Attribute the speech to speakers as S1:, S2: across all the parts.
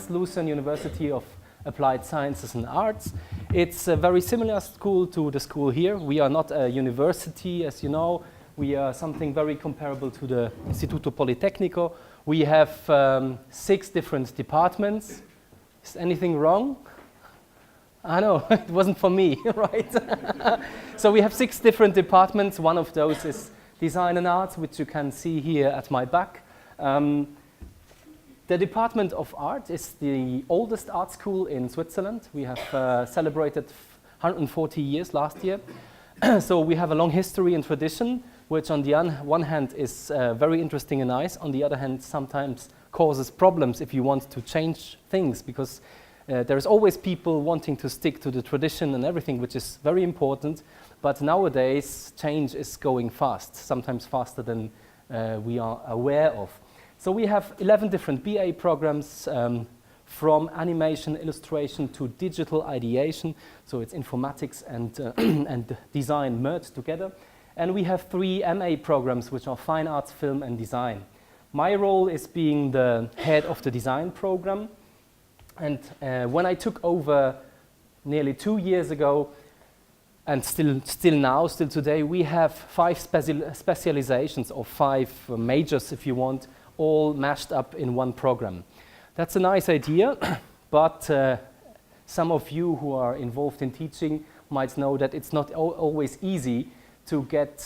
S1: Arts, Lucerne University of Applied Sciences and Arts. It's a very similar school to the school here. We are not a university, as you know. We are something very comparable to the Istituto Politecnico. We have 6 different departments. Is anything wrong? I know, it wasn't for me, right? So we have 6 different departments. One of those is Design and Arts, which you can see here at my back. The Department of Art is the oldest art school in Switzerland. We have celebrated 140 years last year. So we have a long history and tradition, which on the one hand is very interesting and nice. On the other hand, sometimes causes problems if you want to change things, because there's always people wanting to stick to the tradition and everything, which is very important. But nowadays, change is going fast, sometimes faster than we are aware of. So we have 11 different BA programs, from animation, illustration to digital ideation. So it's informatics and, and design merged together. And we have 3 MA programs, which are fine arts, film, and design. My role is being the head of the design program. And when I took over nearly 2 years ago, and still today, we have 5 specializations, or 5 majors, if you want, all mashed up in one program. That's a nice idea, but some of you who are involved in teaching might know that it's not always easy to get,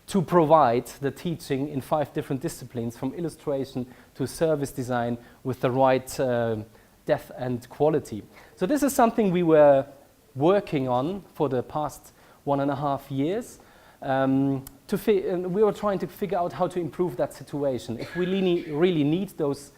S1: to provide the teaching in 5 different disciplines, from illustration to service design, with the right depth and quality. So this is something we were working on for the past 1.5 years. We were trying to figure out how to improve that situation. If we really need those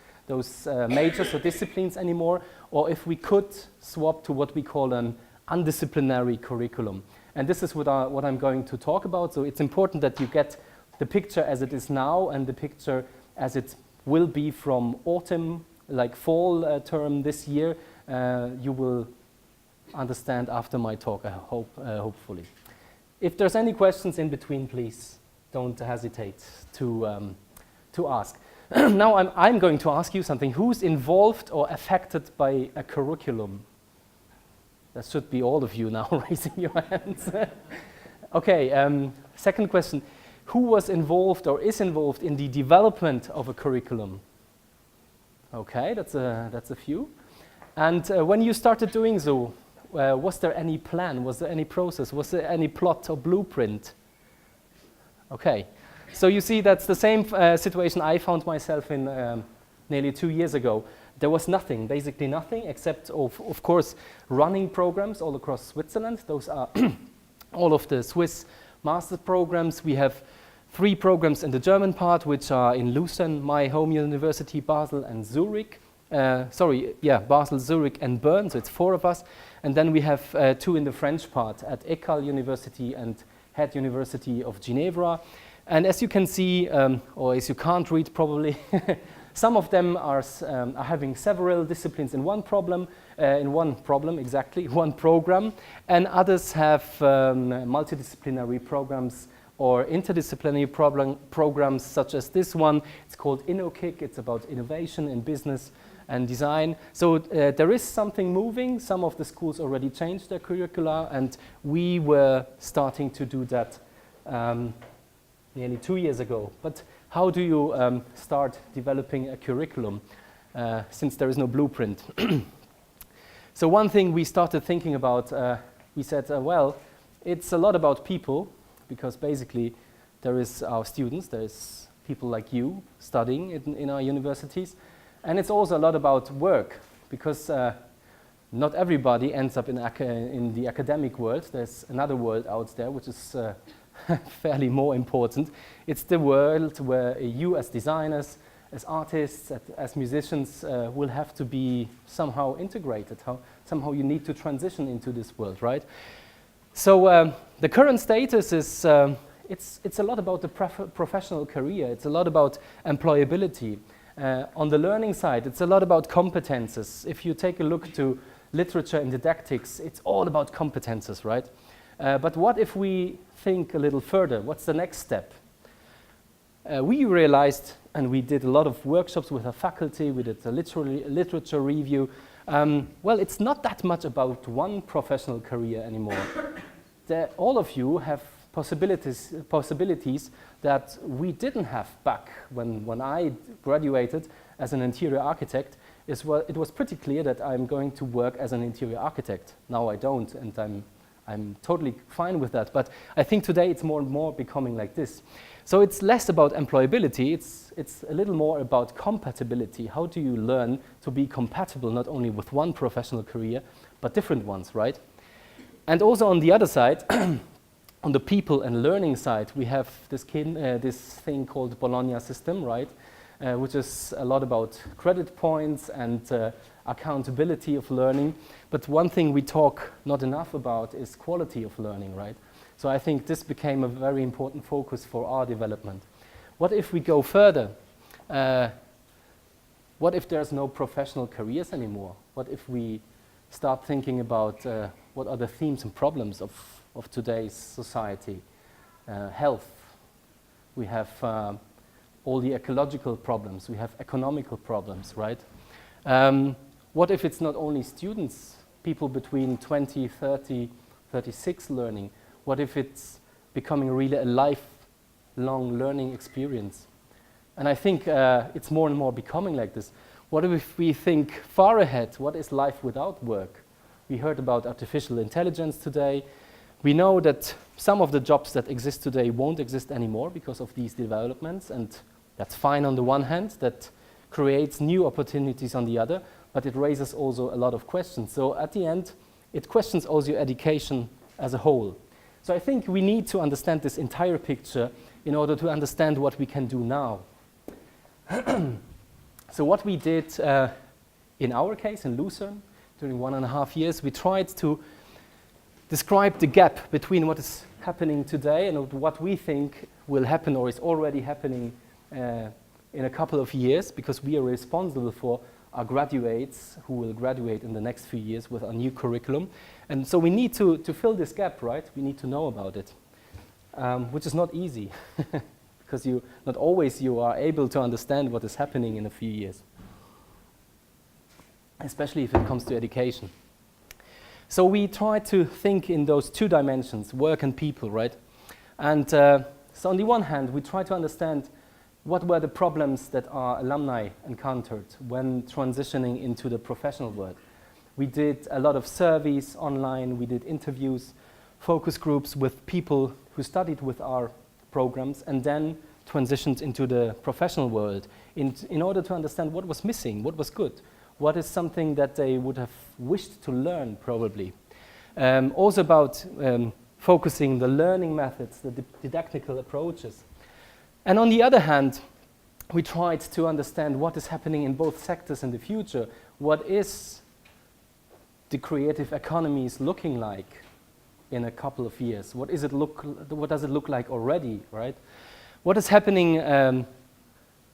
S1: majors or disciplines anymore, or if we could swap to what we call an undisciplinary curriculum. And this is what I'm going to talk about. So it's important that you get the picture as it is now and the picture as it will be from autumn, like fall term this year. You will understand after my talk, I hope, hopefully. If there's any questions in between, please don't hesitate to ask. Now I'm going to ask you something. Who's involved or affected by a curriculum? That should be all of you now raising your hands. Okay, second question. Who was involved or is involved in the development of a curriculum? Okay, that's a few. And when you started doing so, was there any plan? Was there any process? Was there any plot or blueprint? Okay, so you see that's the same situation I found myself in nearly 2 years ago. There was nothing, basically nothing, except of course running programs all across Switzerland. Those are all of the Swiss master programs. We have 3 programs in the German part, which are in Lucerne, my home university, Basel and Zurich. Basel, Zurich and Bern, so it's 4 of us. And then we have 2 in the French part at Eckert University and Head University of Ginevra. And as you can see, or as you can't read probably, some of them are having several disciplines in one program, and others have multidisciplinary programs or interdisciplinary programs such as this one. It's called InnoKick. It's about innovation in business and design. So there is something moving. Some of the schools already changed their curricula, and we were starting to do that nearly 2 years ago. But how do you start developing a curriculum since there is no blueprint? So one thing we started thinking about, we said, well, it's a lot about people, because basically there is our students, there is people like you studying in our universities, and it's also a lot about work, because not everybody ends up in the academic world. There's another world out there which is fairly more important. It's the world where you as designers, as artists, as musicians will have to be somehow integrated. Somehow you need to transition into this world, right? So the current status is, it's a lot about the professional career. It's a lot about employability. On the learning side, it's a lot about competences. If you take a look to literature and didactics, it's all about competences, right? But what if we think a little further? What's the next step? We realized and we did a lot of workshops with our faculty. We did a literature review. Well, it's not that much about one professional career anymore. All of you have possibilities that we didn't have back when I graduated as an interior architect. It was pretty clear that I'm going to work as an interior architect. Now I don't, and I'm totally fine with that. But I think today it's more and more becoming like this. So it's less about employability, it's a little more about compatibility. How do you learn to be compatible not only with one professional career, but different ones, right? And also on the other side, on the people and learning side, we have this thing called Bologna system, right? Which is a lot about credit points and accountability of learning. But one thing we talk not enough about is quality of learning, right? So I think this became a very important focus for our development. What if we go further? What if there's no professional careers anymore? What if we start thinking about what are the themes and problems of today's society? Health. We have all the ecological problems. We have economical problems, right? What if it's not only students, people between 20, 30, 36 learning? What if it's becoming really a lifelong learning experience? And I think it's more and more becoming like this. What if we think far ahead? What is life without work? We heard about artificial intelligence today. We know that some of the jobs that exist today won't exist anymore because of these developments, and that's fine on the one hand. That creates new opportunities on the other, but it raises also a lot of questions. So at the end, it questions also education as a whole. So I think we need to understand this entire picture in order to understand what we can do now. So what we did in our case, in Lucerne, during 1.5 years, we tried to describe the gap between what is happening today and what we think will happen or is already happening in a couple of years, because we are responsible for our graduates who will graduate in the next few years with our new curriculum. And so we need to fill this gap, right? We need to know about it, which is not easy, because not always you are able to understand what is happening in a few years, especially if it comes to education. So we try to think in those two dimensions, work and people, right? And so on the one hand, we try to understand what were the problems that our alumni encountered when transitioning into the professional world. We did a lot of surveys online, we did interviews, focus groups with people who studied with our programs and then transitioned into the professional world in order to understand what was missing, what was good, what is something that they would have wished to learn probably. Also about focusing the learning methods, the didactical approaches. And on the other hand, we tried to understand what is happening in both sectors in the future. What is the creative economies looking like in a couple of years? What does it look like already, right? What is happening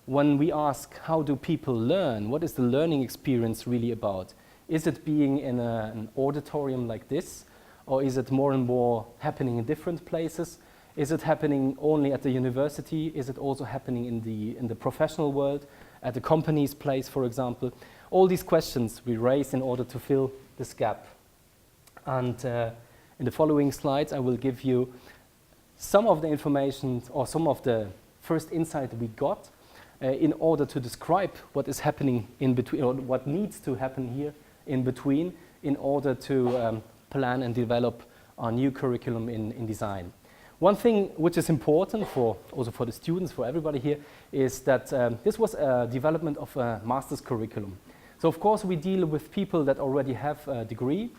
S1: when we ask how do people learn? What is the learning experience really about? Is it being in an auditorium like this, or is it more and more happening in different places? Is it happening only at the university? Is it also happening in the professional world, at the company's place, for example? All these questions we raise in order to fill this gap. And in the following slides, I will give you some of the information or some of the first insight we got in order to describe what is happening in between, or what needs to happen here in between, in order to plan and develop our new curriculum in design. One thing which is important also for the students, for everybody here, is that this was a development of a master's curriculum. So of course we deal with people that already have a degree,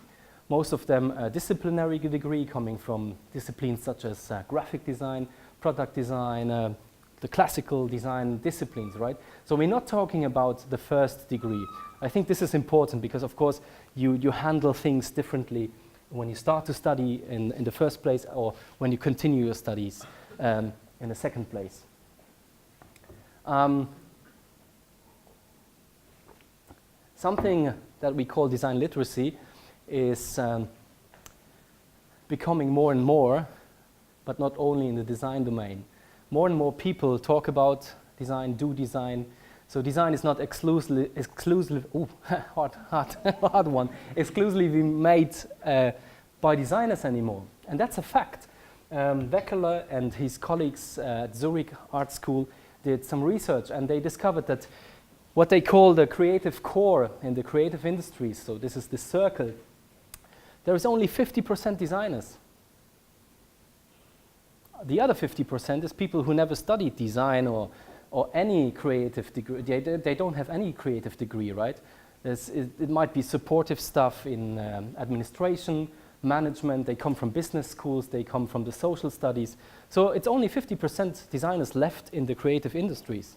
S1: most of them a disciplinary degree coming from disciplines such as graphic design, product design, the classical design disciplines, right? So we're not talking about the first degree. I think this is important because of course you handle things differently when you start to study in the first place or when you continue your studies in the second place. Something that we call design literacy is becoming more and more, but not only in the design domain. More and more people talk about design, do design. So design is not exclusively hard one, exclusively made by designers anymore. And that's a fact. Weckler and his colleagues at Zurich Art School did some research, and they discovered that what they call the creative core in the creative industries, so this is the circle, there is only 50% designers. The other 50% is people who never studied design or any creative degree. They don't have any creative degree, right? It might be supportive stuff in administration, management. They come from business schools. They come from the social studies. So it's only 50% designers left in the creative industries.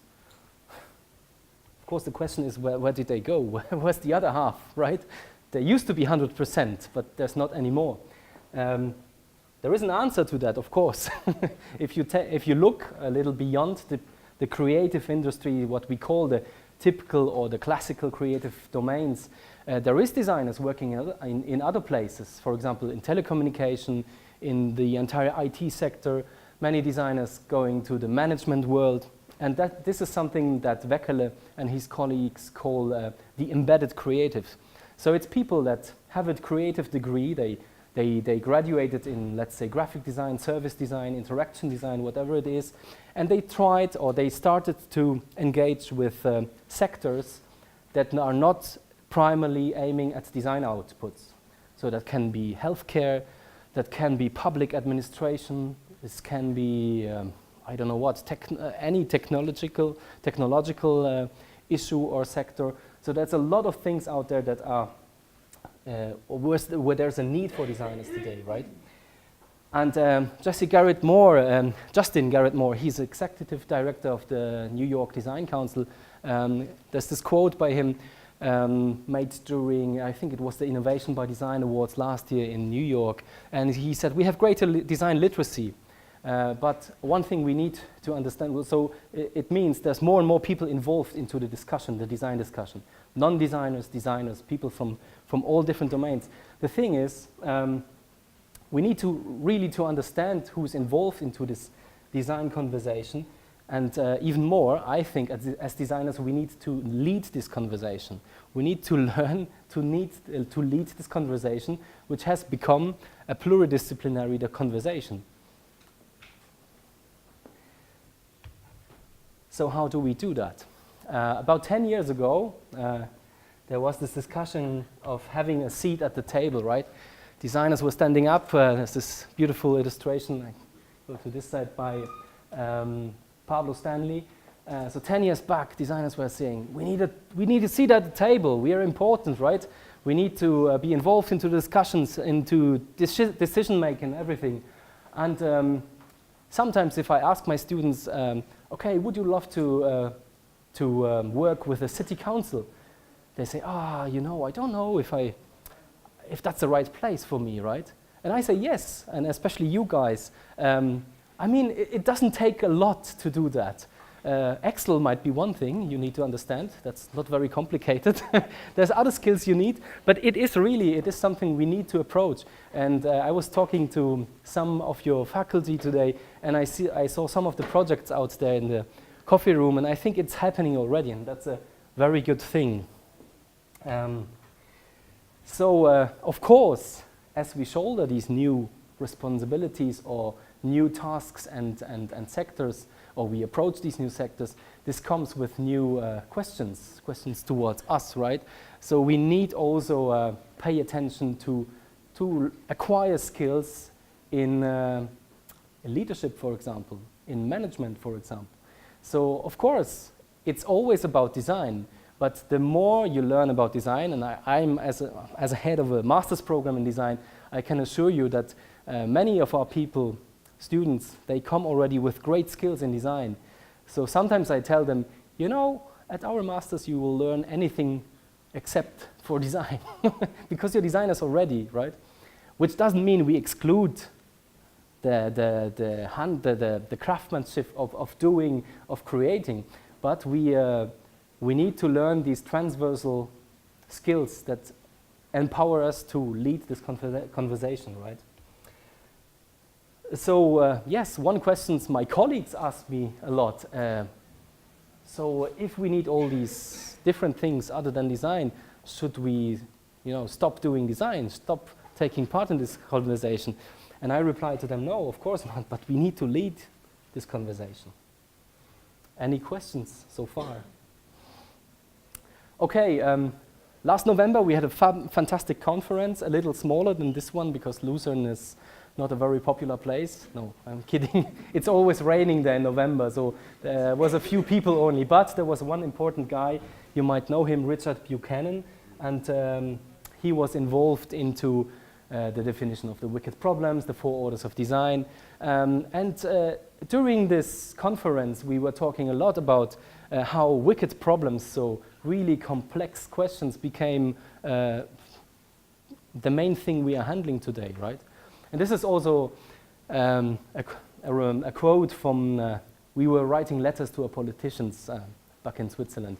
S1: Of course, the question is, where did they go? Where's the other half, right? There used to be 100%, but there's not anymore. There is an answer to that, of course. If you look a little beyond the creative industry, what we call the typical or the classical creative domains, there is designers working in other places. For example, in telecommunication, in the entire IT sector, many designers going to the management world. And this is something that Weckler and his colleagues call the embedded creatives. So it's people that have a creative degree. They graduated in, let's say, graphic design, service design, interaction design, whatever it is, and they tried or they started to engage with sectors that are not primarily aiming at design outputs. So that can be healthcare, that can be public administration, this can be, I don't know what, any technological issue or sector. So there's a lot of things out there that are where there's a need for designers today, right? And Justin Garrett Moore, he's executive director of the New York Design Council. There's this quote by him made during, I think it was the Innovation by Design Awards last year in New York. And he said, we have greater design literacy, but one thing we need to understand, so it means there's more and more people involved into the discussion, the design discussion. Non-designers, designers, people from all different domains. The thing is, we need to really understand who's involved into this design conversation, and even more, I think, as designers, we need to lead this conversation. We need to learn to lead this conversation, which has become a pluridisciplinary conversation. So how do we do that? About 10 years ago, there was this discussion of having a seat at the table, right? Designers were standing up. There's this beautiful illustration, I go to this side, by Pablo Stanley. So 10 years back, designers were saying, we need a seat at the table. We are important, right? We need to be involved into discussions, into decision-making, everything. And sometimes if I ask my students, okay, would you love to work with a city council? They say, I don't know if that's the right place for me, right? And I say yes, and especially you guys. I mean, it doesn't take a lot to do that. Excel might be one thing you need to understand. That's not very complicated. There's other skills you need, but it is something we need to approach. And I was talking to some of your faculty today, and I saw some of the projects out there in the coffee room, and I think it's happening already, and that's a very good thing. Of course, as we shoulder these new responsibilities or new tasks and sectors, or we approach these new sectors, this comes with new questions towards us, right? So we need also pay attention to acquire skills in leadership, for example, in management, for example. So of course, it's always about design, but the more you learn about design, and I'm as a head of a master's program in design, I can assure you that many of our students, they come already with great skills in design. So sometimes I tell them, at our masters you will learn anything except for design, because you're designers already, right? Which doesn't mean we exclude the craftsmanship of creating, but we need to learn these transversal skills that empower us to lead this conversation, right? So yes, one question my colleagues ask me a lot, So if we need all these different things other than design, should we, stop doing design, stop taking part in this conversation? And I replied to them, no, of course not, but we need to lead this conversation. Any questions so far? Okay, last November we had a fantastic conference, a little smaller than this one because Lucerne is not a very popular place. No, I'm kidding. It's always raining there in November, so there was a few people only, but there was one important guy, you might know him, Richard Buchanan, and he was involved into the definition of the wicked problems, the 4 orders of design. During this conference, we were talking a lot about how wicked problems, so really complex questions, became the main thing we are handling today, right? And this is also a quote from, we were writing letters to our politicians back in Switzerland,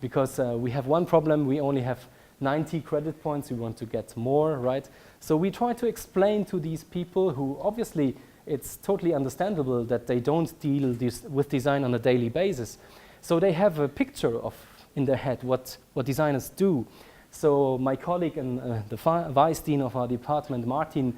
S1: because we have one problem, we only have 90 credit points, we want to get more, right? So we try to explain to these people who obviously it's totally understandable that they don't deal with design on a daily basis. So they have a picture of in their head what designers do. So my colleague and the vice dean of our department, Martin,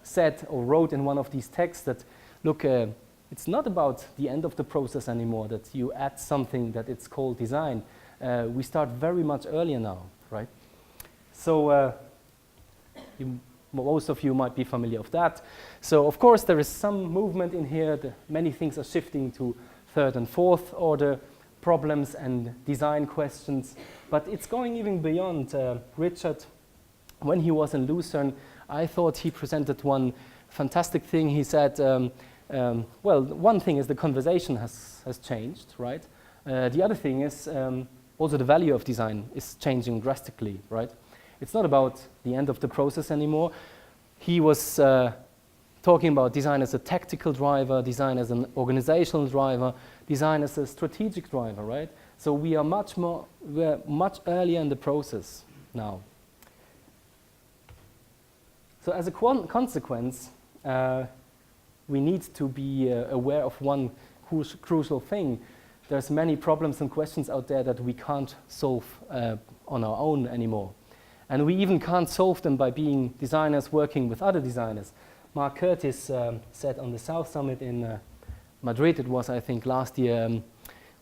S1: said or wrote in one of these texts that, look, it's not about the end of the process anymore, that you add something that it's called design. We start very much earlier now, right? So most of you might be familiar with that. So of course there is some movement in here. Many things are shifting to 3rd and 4th order problems and design questions, but it's going even beyond. Richard, when he was in Lucerne, I thought he presented one fantastic thing. He said, well, one thing is the conversation has changed, right? The other thing is also the value of design is changing drastically, right? It's not about the end of the process anymore. He was talking about design as a tactical driver, design as an organizational driver, design as a strategic driver, right? So we're much earlier in the process now. So as a consequence, we need to be aware of one crucial thing. There's many problems and questions out there that we can't solve on our own anymore. And we even can't solve them by being designers working with other designers. Mark Curtis said on the South Summit in Madrid, it was I think last year,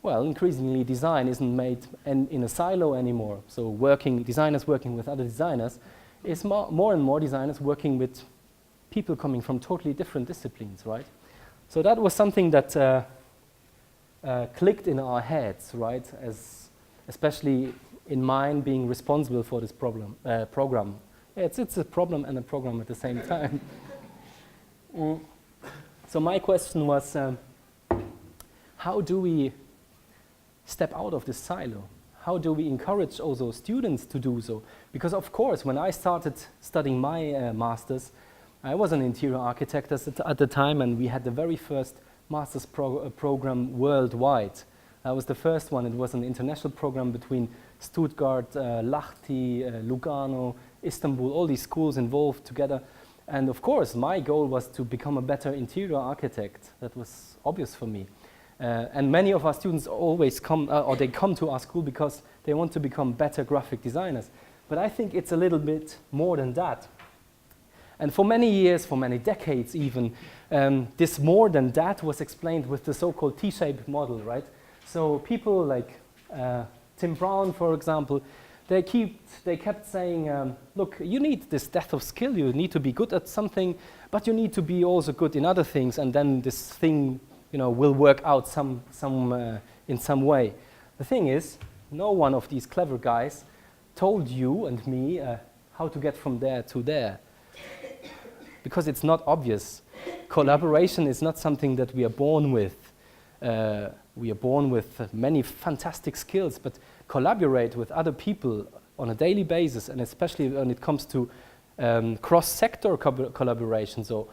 S1: well, increasingly design isn't made in a silo anymore. So designers working with other designers is more and more designers working with people coming from totally different disciplines, right? So that was something that clicked in our heads, right? Especially in mine being responsible for this program. It's a problem and a program at the same time. So my question was, how do we step out of this silo? How do we encourage also students to do so? Because of course, when I started studying my master's, I was an interior architect at the time, and we had the very first master's program worldwide. That was the first one. It was an international program between Stuttgart, Lahti, Lugano, Istanbul, all these schools involved together. And of course, my goal was to become a better interior architect. That was obvious for me. And many of our students always come to our school because they want to become better graphic designers. But I think it's a little bit more than that. And for many years, for many decades even, this more than that was explained with the so-called T-shaped model, right? So people like Tim Brown, for example, they kept saying, look, you need this depth of skill, you need to be good at something, but you need to be also good in other things, and then this thing, will work out in some way. The thing is, no one of these clever guys told you and me how to get from there to there, because it's not obvious. Collaboration is not something that we are born with. We are born with many fantastic skills, but collaborate with other people on a daily basis, and especially when it comes to cross-sector collaboration, so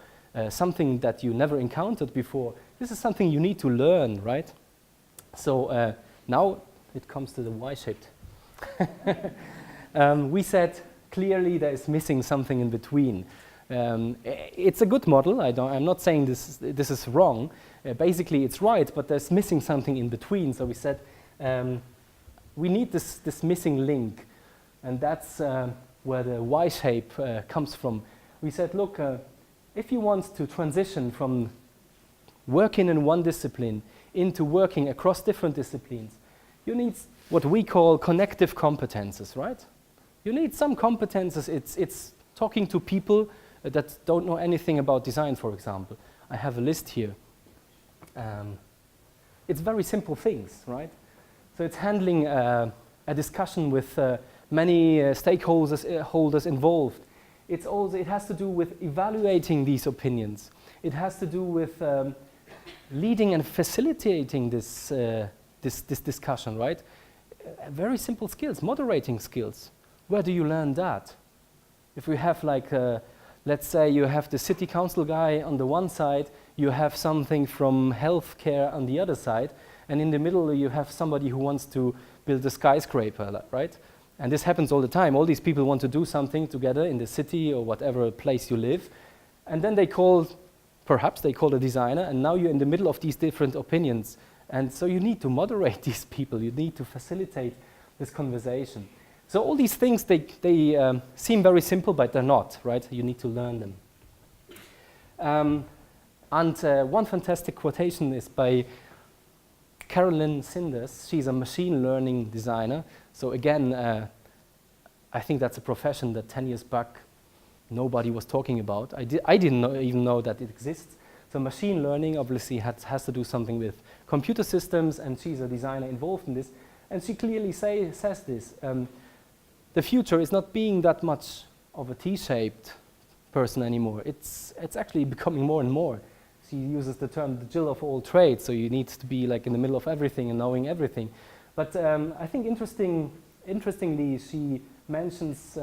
S1: something that you never encountered before, this is something you need to learn, right? So now it comes to the Y-shaped. We said clearly there is missing something in between. It's a good model. I'm not saying this is wrong. Basically, it's right, but there's missing something in between. So we said we need this missing link, and that's where the Y shape comes from. We said, look, if you want to transition from working in one discipline into working across different disciplines, you need what we call connective competences, right? You need some competences. It's talking to people that don't know anything about design, for example. I have a list here. It's very simple things, right? So it's handling a discussion with many stakeholders involved. It has to do with evaluating these opinions. It has to do with leading and facilitating this discussion, right? Very simple skills, moderating skills. Where do you learn that? If we have like, let's say you have the city council guy on the one side, you have something from healthcare on the other side, and in the middle you have somebody who wants to build a skyscraper, right? And this happens all the time. All these people want to do something together in the city or whatever place you live, and then perhaps they call a designer, and now you're in the middle of these different opinions. And so you need to moderate these people. You need to facilitate this conversation. So all these things, they seem very simple, but they're not, right? You need to learn them. And one fantastic quotation is by Carolyn Sinders. She's a machine learning designer. So again, I think that's a profession that 10 years back nobody was talking about. I didn't even know that it exists. So machine learning obviously has to do something with computer systems, and she's a designer involved in this. And she clearly says this. The future is not being that much of a T-shaped person anymore. It's actually becoming more and more. She uses the term the Jill of all trades, so you need to be like in the middle of everything and knowing everything. But I think interestingly, she mentions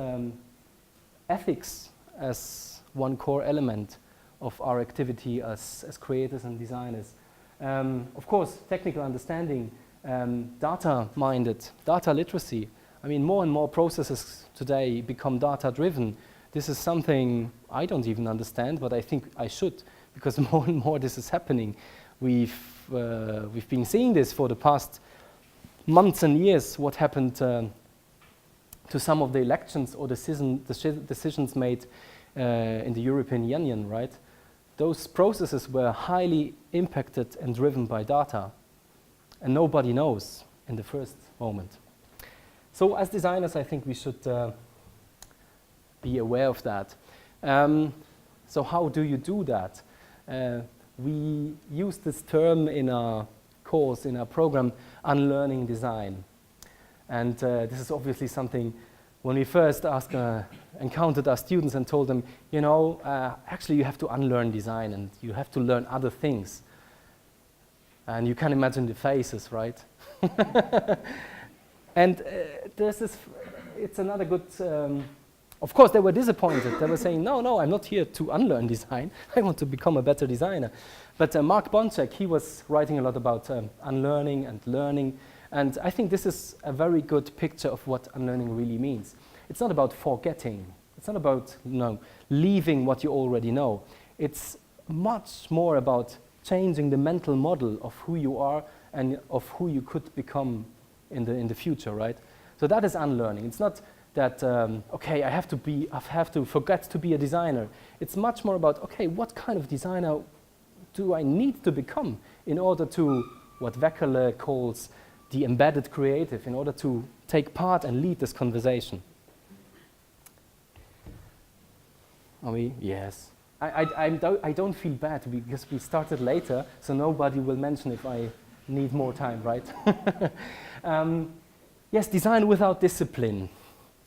S1: ethics as one core element of our activity as creators and designers. Of course, technical understanding, data-minded, data literacy. I mean, more and more processes today become data-driven. This is something I don't even understand, but I think I should, because more and more this is happening. We've been seeing this for the past months and years, what happened to some of the elections or decisions made in the European Union, right? Those processes were highly impacted and driven by data, and nobody knows in the first moment. So as designers, I think we should be aware of that. So how do you do that? We use this term in our course, in our program, Unlearning Design. And this is obviously something, when we first encountered our students and told them, you know, actually you have to unlearn design and you have to learn other things. And you can imagine the faces, right? And it's another good, of course they were disappointed. They were saying, no, I'm not here to unlearn design. I want to become a better designer. But Mark Bonczek, he was writing a lot about unlearning and learning. And I think this is a very good picture of what unlearning really means. It's not about forgetting. It's not about leaving what you already know. It's much more about changing the mental model of who you are and of who you could become in the future, right? So that is unlearning. It's not that, okay, I have to forget to be a designer. It's much more about, okay, what kind of designer do I need to become in order to, what Weckele calls the embedded creative, in order to take part and lead this conversation. Are we? Yes. I don't feel bad because we started later, so nobody will mention if I need more time, right? Yes, design without discipline.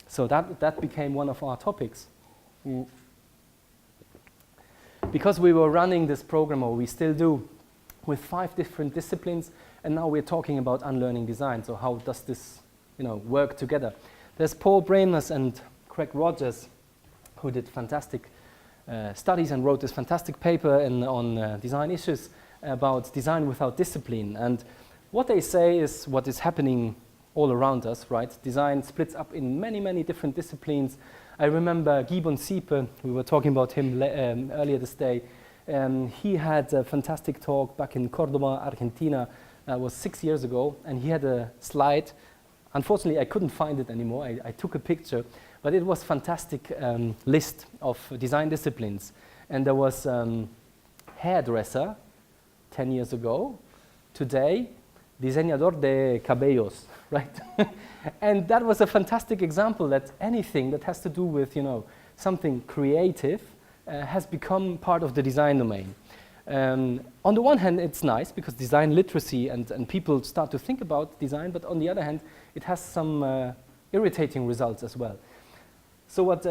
S1: So that became one of our topics. Because we were running this program, or we still do, with 5 different disciplines, and now we're talking about unlearning design. So how does this, work together? There's Paul Bramers and Craig Rogers, who did fantastic studies and wrote this fantastic paper on design issues about design without discipline. And what they say is what is happening all around us, right? Design splits up in many, many different disciplines. I remember Guy Siepe, we were talking about him earlier this day. He had a fantastic talk back in Cordoba, Argentina. It was 6 years ago, and he had a slide. Unfortunately, I couldn't find it anymore. I took a picture, but it was a fantastic list of design disciplines. And there was hairdresser 10 years ago. Today, diseñador de cabellos, right? And that was a fantastic example that anything that has to do with, you know, something creative has become part of the design domain. On the one hand, it's nice because design literacy and people start to think about design, but on the other hand, it has some irritating results as well. So what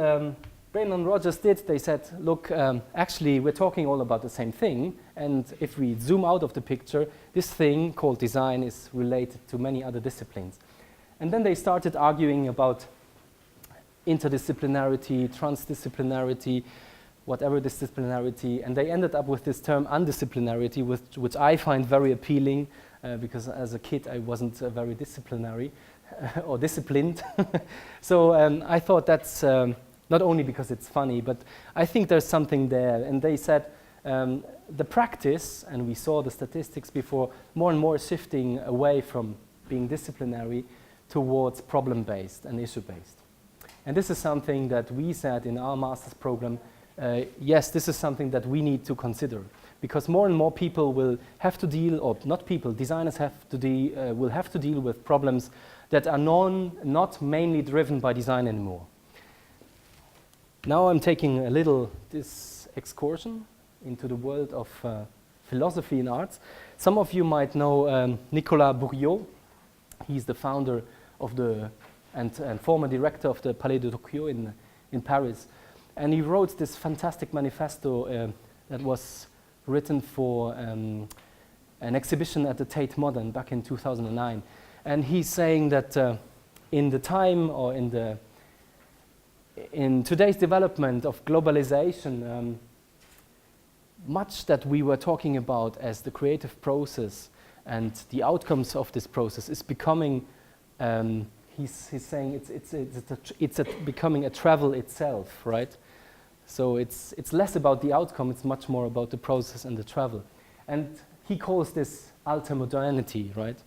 S1: Brain and Rogers did, they said, look, actually we're talking all about the same thing, and if we zoom out of the picture, this thing called design is related to many other disciplines. And then they started arguing about interdisciplinarity, transdisciplinarity, whatever disciplinarity, and they ended up with this term undisciplinarity, which I find very appealing, because as a kid I wasn't very disciplinary or disciplined. So I thought that's not only because it's funny, but I think there's something there. And they said the practice, and we saw the statistics before, more and more shifting away from being disciplinary towards problem-based and issue-based. And this is something that we said in our master's program, yes, this is something that we need to consider, because more and more people will have to deal, or not people, designers have to will have to deal with problems that are not mainly driven by design anymore. Now I'm taking a little this excursion into the world of philosophy and arts. Some of you might know Nicolas Bourriaud. He's the founder of and former director of the Palais de Tokyo in Paris. And he wrote this fantastic manifesto that was written for an exhibition at the Tate Modern back in 2009. And he's saying that in the time, or in today's development of globalization, much that we were talking about as the creative process and the outcomes of this process is becoming, he's saying it's becoming a travel itself, right? So it's less about the outcome, it's much more about the process and the travel. And he calls this alter modernity, right?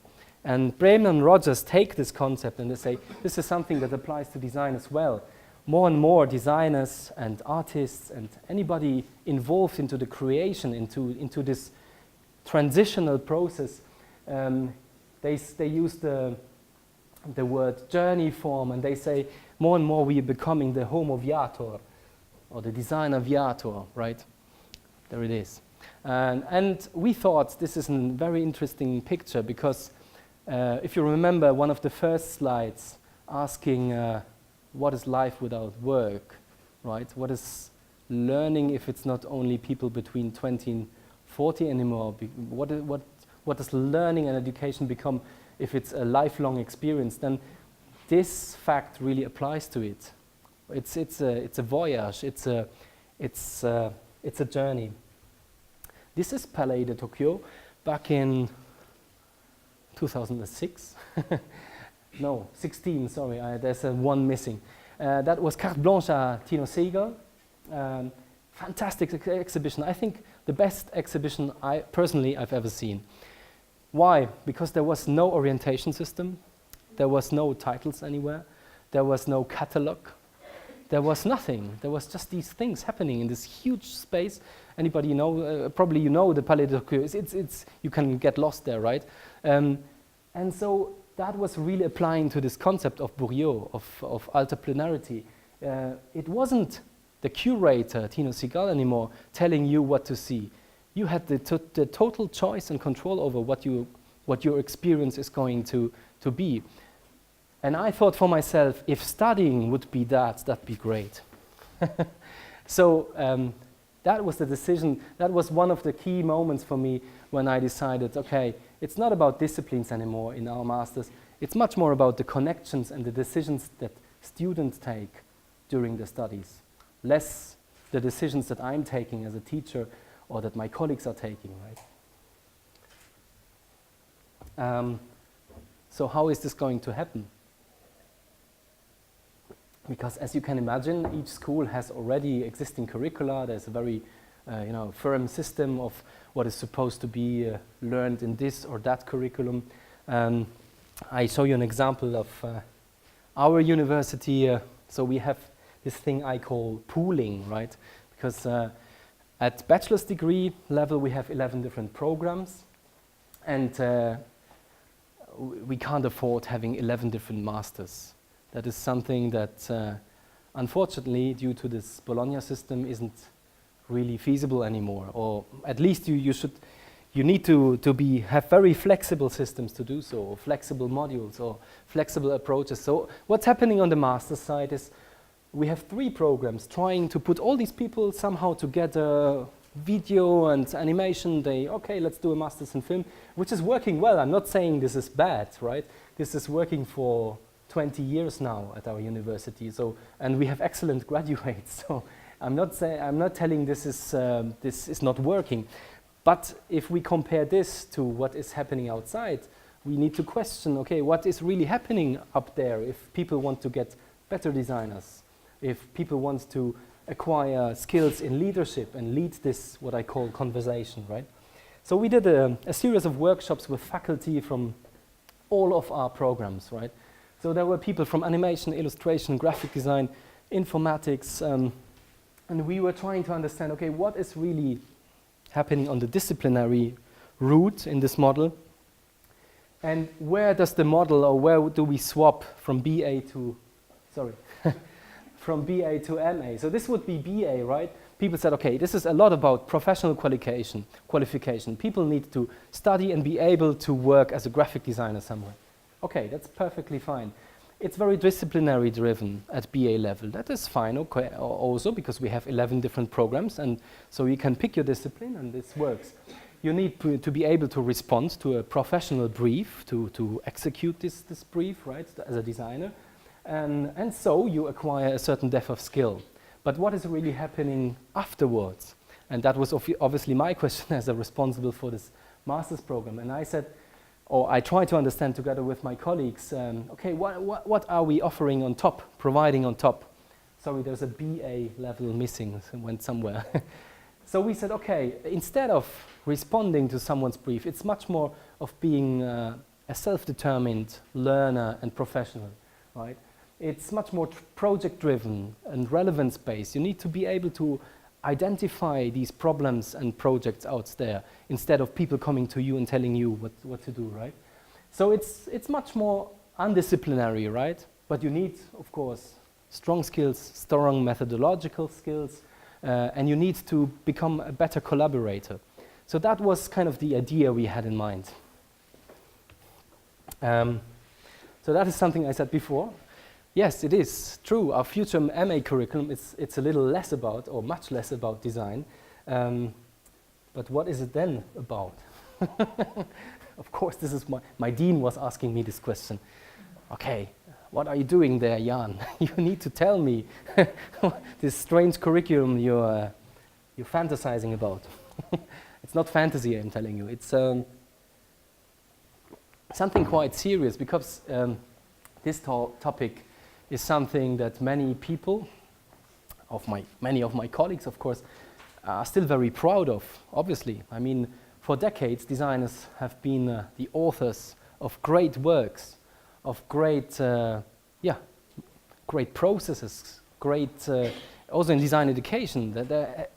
S1: And Brehm and Rogers take this concept and they say, this is something that applies to design as well. More and more designers and artists and anybody involved into the creation, into this transitional process, they use the word journey form, and they say more and more we are becoming the homo viator, or the designer viator, right? There it is. And we thought this is a very interesting picture because if you remember one of the first slides asking what is life without work, right? What is learning if it's not only people between 20 and 40 anymore? What does learning and education become if it's a lifelong experience? Then this fact really applies to it. It's a voyage. It's a journey. This is Palais de Tokyo back in 2006. No, 16, sorry, there's a one missing. That was Carte Blanche à Tino Sehgal. Fantastic exhibition. I think the best exhibition I've ever seen. Why? Because there was no orientation system. There was no titles anywhere. There was no catalog. There was nothing. There was just these things happening in this huge space. Anybody you know, probably you know the Palais de Tokyo. You can get lost there, right? And so that was really applying to this concept of Bourriaud, of alterdisciplinarity. It wasn't the curator, Tino Sehgal, anymore, telling you what to see. You had the total choice and control over what your experience is going to be. And I thought for myself, if studying would be that'd be great. So that was the decision. That was one of the key moments for me when I decided, okay, it's not about disciplines anymore in our masters. It's much more about the connections and the decisions that students take during the studies, less the decisions that I'm taking as a teacher or that my colleagues are taking, right? So how is this going to happen? Because as you can imagine, each school has already existing curricula. There's a very firm system of what is supposed to be learned in this or that curriculum. I show you an example of our university. So we have this thing I call pooling, right? Because at bachelor's degree level, we have 11 different programs. And we can't afford having 11 different masters. That is something that, unfortunately, due to this Bologna system, isn't really feasible anymore. Or at least you need to have very flexible systems to do so, or flexible modules, or flexible approaches. So what's happening on the master's side is we have 3 programs trying to put all these people somehow together, video and animation. Okay, let's do a master's in film, which is working well. I'm not saying this is bad, right? This is working for 20 years now at our university. So, and we have excellent graduates. So I'm not telling this is not working. But if we compare this to what is happening outside, we need to question, okay, what is really happening up there if people want to get better designers, if people want to acquire skills in leadership and lead this, what I call conversation, right? So we did a series of workshops with faculty from all of our programs, right? So there were people from animation, illustration, graphic design, informatics, and we were trying to understand, okay, what is really happening on the disciplinary route in this model, and where does the model, or where do we swap from BA to, from BA to MA? So this would be BA, right? People said, okay, this is a lot about professional qualification. People need to study and be able to work as a graphic designer somewhere. Okay, that's perfectly fine. It's very disciplinary driven at BA level. That is fine, okay, also because we have 11 different programs, and so you can pick your discipline and this works. You need to be able to respond to a professional brief, to execute this brief, right, as a designer. And so you acquire a certain depth of skill. But what is really happening afterwards? And that was obviously my question as a responsible for this master's program. And I said, or I tried to understand together with my colleagues, okay, what are we offering on top, providing on top? Sorry, there's a BA level missing, it went somewhere. So we said, okay, instead of responding to someone's brief, it's much more of being a self-determined learner and professional, right? It's much more project-driven and relevance-based. You need to be able to identify these problems and projects out there instead of people coming to you and telling you what to do, right? So it's much more undisciplinary, right? But you need, of course, strong skills, strong methodological skills, and you need to become a better collaborator. So that was kind of the idea we had in mind. So that is something I said before. Yes, it is true. Our future MA curriculum, it's a little less about, or much less about design. But what is it then about? Of course, this is my dean was asking me this question. Okay, what are you doing there, Jan? You need to tell me this strange curriculum you're fantasizing about. It's not fantasy, I'm telling you. It's something quite serious, because this topic is something that many people, many of my colleagues, of course, are still very proud of, obviously. I mean, for decades, designers have been the authors of great works, of great, great processes, great, also in design education,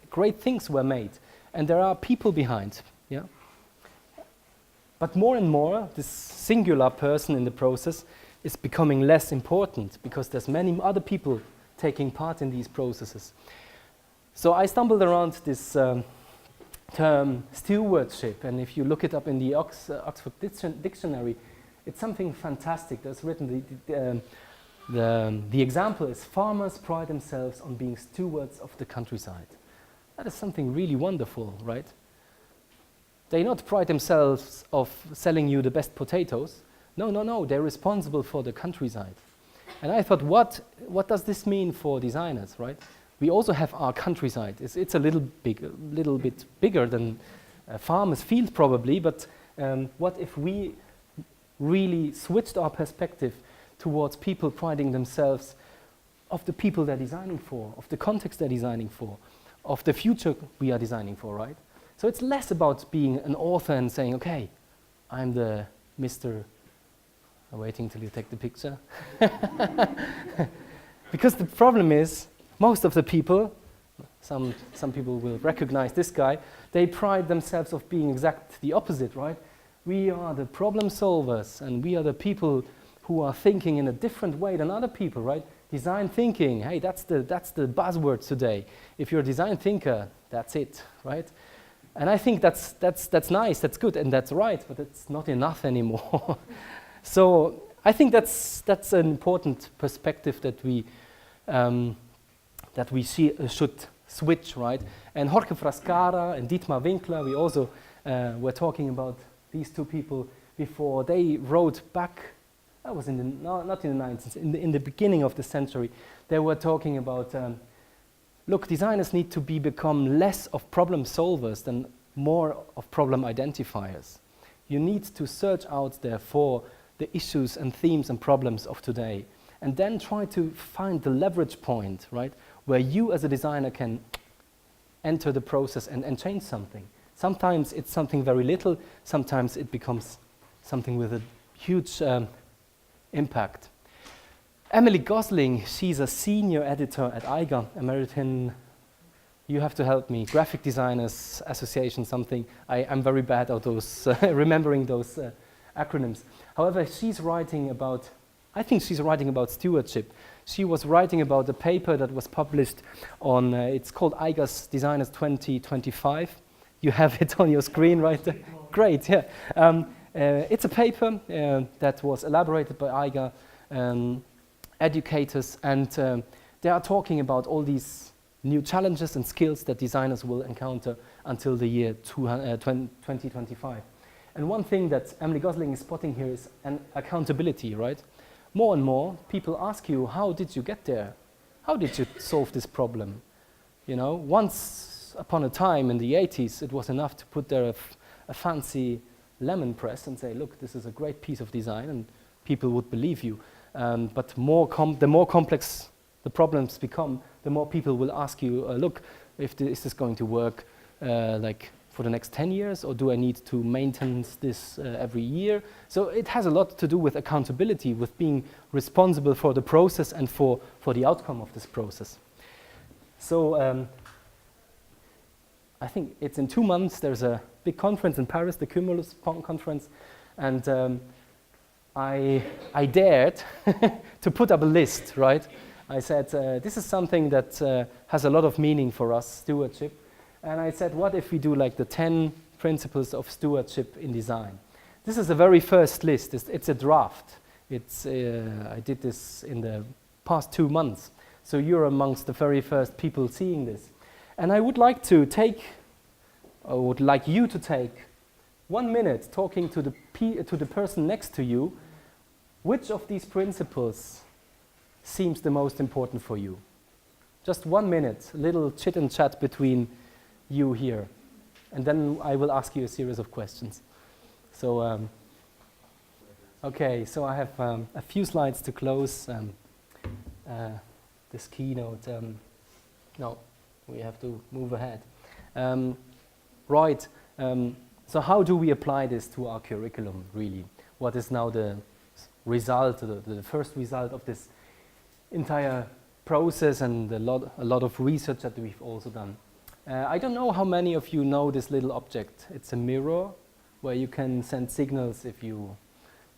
S1: great things were made. And there are people behind, yeah? But more and more, this singular person in the process is becoming less important, because there's many other people taking part in these processes. So I stumbled around this term stewardship, and if you look it up in the Oxford Dictionary, it's something fantastic. There's written, the example is, farmers pride themselves on being stewards of the countryside. That is something really wonderful, right? They not pride themselves of selling you the best potatoes. No, they're responsible for the countryside. And I thought, what does this mean for designers, right? We also have our countryside. It's a little bit bigger than a farmer's field probably, but what if we really switched our perspective towards people priding themselves of the people they're designing for, of the context they're designing for, of the future we are designing for, right? So it's less about being an author and saying, okay, I'm the Mr. I'm waiting till you take the picture. Because the problem is, most of the people, some people will recognize this guy, they pride themselves of being exact the opposite, right? We are the problem solvers, and we are the people who are thinking in a different way than other people, right? Design thinking, hey, that's the buzzword today. If you're a design thinker, that's it, right? And I think that's nice, that's good, and that's right, but it's not enough anymore. So I think that's an important perspective that we should switch, right? And Jorge Frascara and Dietmar Winkler, we also were talking about these two people before. They wrote back, that was in the, not in the 90s, in the beginning of the century. They were talking about, look, designers need to become less of problem solvers than more of problem identifiers. You need to search out there for the issues and themes and problems of today, and then try to find the leverage point, right, where you as a designer can enter the process and change something. Sometimes it's something very little, sometimes it becomes something with a huge impact. Emily Gosling, she's a senior editor at EIGA, American, you have to help me, Graphic Designers Association something. I'm very bad at those, remembering those acronyms. However, she's writing about, I think she's writing about stewardship. She was writing about a paper that was published on, it's called EIGA's Designers 2025. You have it on your screen right there. Great, yeah. It's a paper that was elaborated by EIGA educators, and they are talking about all these new challenges and skills that designers will encounter until the year 2025. And one thing that Emily Gosling is spotting here is an accountability, right? More and more, people ask you, how did you get there? How did you solve this problem? You know, once upon a time in the 80s, it was enough to put there a fancy lemon press and say, look, this is a great piece of design, and people would believe you. But the more complex the problems become, the more people will ask you, look, is this going to work like for the next 10 years, or do I need to maintain this every year? So it has a lot to do with accountability, with being responsible for the process and for the outcome of this process. So I think it's in 2 months, there's a big conference in Paris, the Cumulus conference, and I dared to put up a list, right? I said, this is something that has a lot of meaning for us, stewardship. And I said, what if we do like the 10 principles of stewardship in design? This is the very first list. It's a draft. I did this in the past 2 months. So you're amongst the very first people seeing this. And I would like to take, or would like you to take 1 minute talking to the person next to you. Which of these principles seems the most important for you? Just 1 minute, a little chit and chat between you here. And then I will ask you a series of questions. So, okay, so I have a few slides to close this keynote. No, we have to move ahead. Right, so how do we apply this to our curriculum, really? What is now the result, the first result of this entire process, and a lot of research that we've also done? I don't know how many of you know this little object. It's a mirror where you can send signals if you,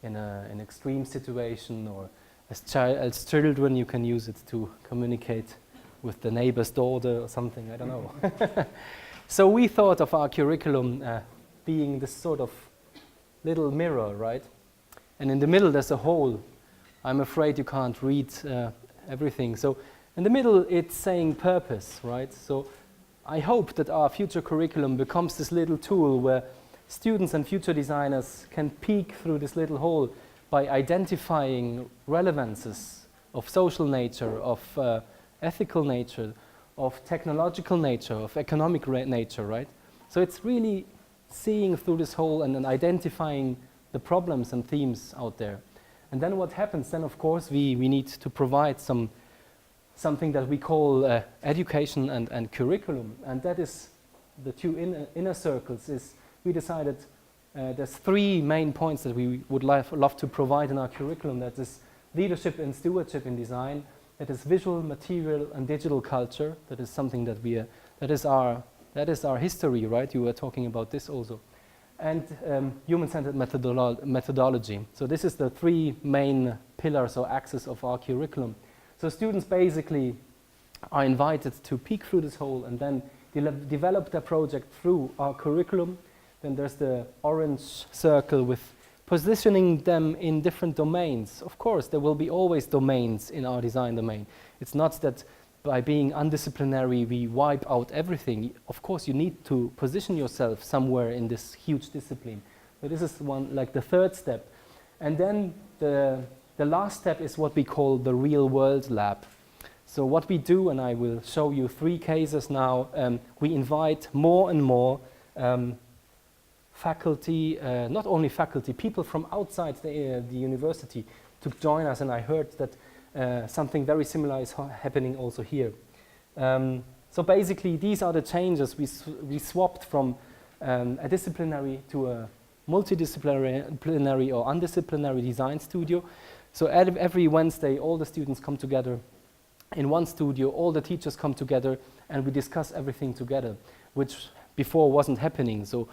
S1: in an extreme situation, or as children, you can use it to communicate with the neighbor's daughter or something, I don't know. So we thought of our curriculum being this sort of little mirror, right? And in the middle there's a hole. I'm afraid you can't read everything. So in the middle it's saying purpose, right? So I hope that our future curriculum becomes this little tool where students and future designers can peek through this little hole by identifying relevances of social nature, of ethical nature, of technological nature, of economic nature, right? So it's really seeing through this hole and then identifying the problems and themes out there. And then what happens? Then, of course, we need to provide something that we call education and curriculum. And that is the two inner circles. We decided there's three main points that we would love to provide in our curriculum. That is leadership and stewardship in design. That is visual, material, and digital culture. That is something that that is our history, right? You were talking about this also. And human-centered methodology. So this is the three main pillars or axes of our curriculum. So students basically are invited to peek through this hole and then develop their project through our curriculum. Then there's the orange circle with positioning them in different domains. Of course, there will be always domains in our design domain. It's not that by being undisciplinary we wipe out everything. Of course, you need to position yourself somewhere in this huge discipline. So this is one, like the third step. And then the last step is what we call the real world lab. So what we do, and I will show you 3 cases now, we invite more and more faculty, not only faculty, people from outside the university to join us, and I heard that something very similar is happening also here. So basically these are the changes. We swapped from a disciplinary to a multidisciplinary or undisciplinary design studio. So every Wednesday all the students come together in one studio, all the teachers come together and we discuss everything together, which before wasn't happening. So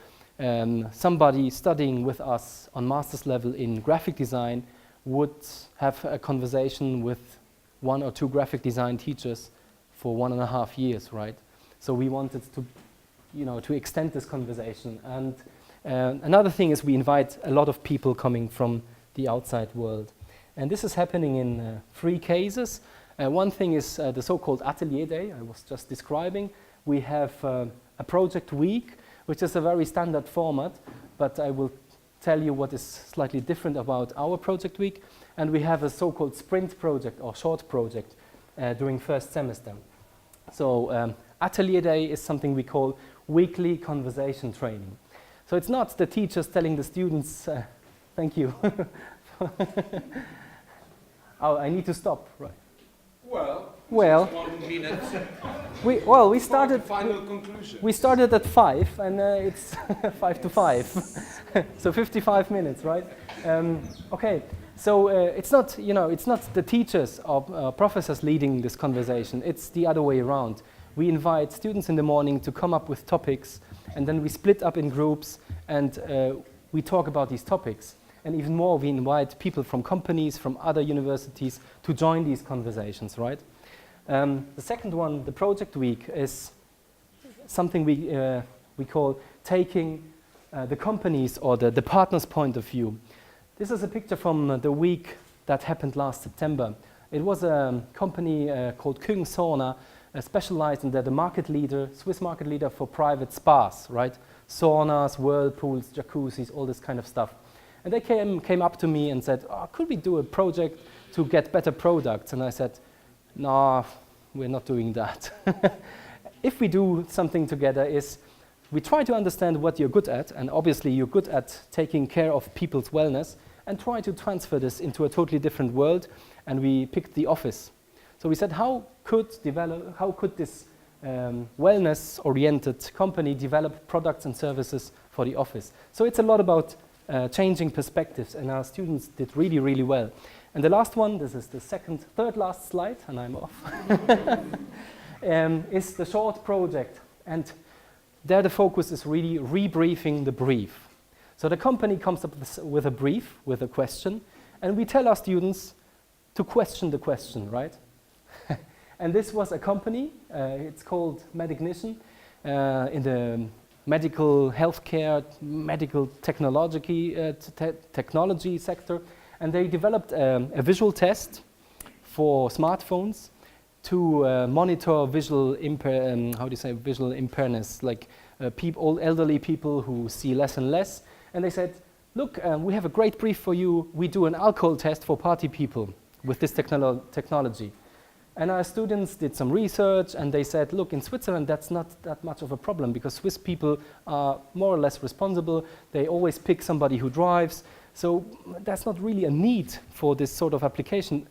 S1: somebody studying with us on master's level in graphic design would have a conversation with 1 or 2 graphic design teachers for 1.5 years, right? So we wanted to extend this conversation. And another thing is we invite a lot of people coming from the outside world. And this is happening in 3 cases. One thing is the so-called Atelier Day I was just describing. We have a project week, which is a very standard format, but I will tell you what is slightly different about our project week. And we have a so-called sprint project or short project during first semester. So Atelier Day is something we call weekly conversation training. So it's not the teachers telling the students, thank you. Oh, I need to stop, right? Well,
S2: 1 minute.
S1: we started.
S2: Final conclusion.
S1: We started at 5, and it's 5 to 5, so 55 minutes, right? Okay, so it's not the teachers or professors leading this conversation. It's the other way around. We invite students in the morning to come up with topics, and then we split up in groups and we talk about these topics. And even more, we invite people from companies, from other universities to join these conversations, right? The second one, the project week, is something we call taking the companies or the partners' point of view. This is a picture from the week that happened last September. It was a company called QUINTA, specialized in the market leader, Swiss market leader for private spas, right? Saunas, whirlpools, jacuzzis, all this kind of stuff. And they came up to me and said, oh, could we do a project to get better products? And I said, no, we're not doing that. If we do something together is we try to understand what you're good at, and obviously you're good at taking care of people's wellness, and try to transfer this into a totally different world. And we picked the office. So we said, how could this wellness-oriented company develop products and services for the office? So it's a lot about changing perspectives, and our students did really, really well. And the last one, this is the third last slide, and I'm off, is the short project. And there the focus is really rebriefing the brief. So the company comes up with a brief, with a question, and we tell our students to question the question, right? And this was a company, it's called Medignition, in the medical healthcare, medical technology sector, and they developed a visual test for smartphones to monitor visual impairness, like old elderly people who see less and less. And they said, look, we have a great brief for you. We do an alcohol test for party people with this technology. And our students did some research, and they said, look, in Switzerland, that's not that much of a problem because Swiss people are more or less responsible. They always pick somebody who drives. So that's not really a need for this sort of application,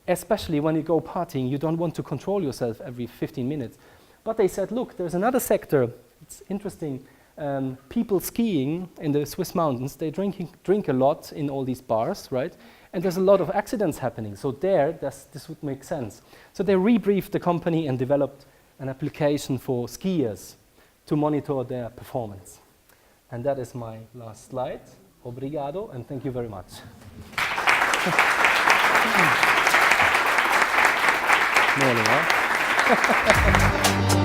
S1: especially when you go partying. You don't want to control yourself every 15 minutes. But they said, look, there's another sector. It's interesting. People skiing in the Swiss mountains, they drink a lot in all these bars, right? And there's a lot of accidents happening. So this would make sense. So they rebriefed the company and developed an application for skiers to monitor their performance. And that is my last slide. Obrigado, and thank you very much. Morning, huh?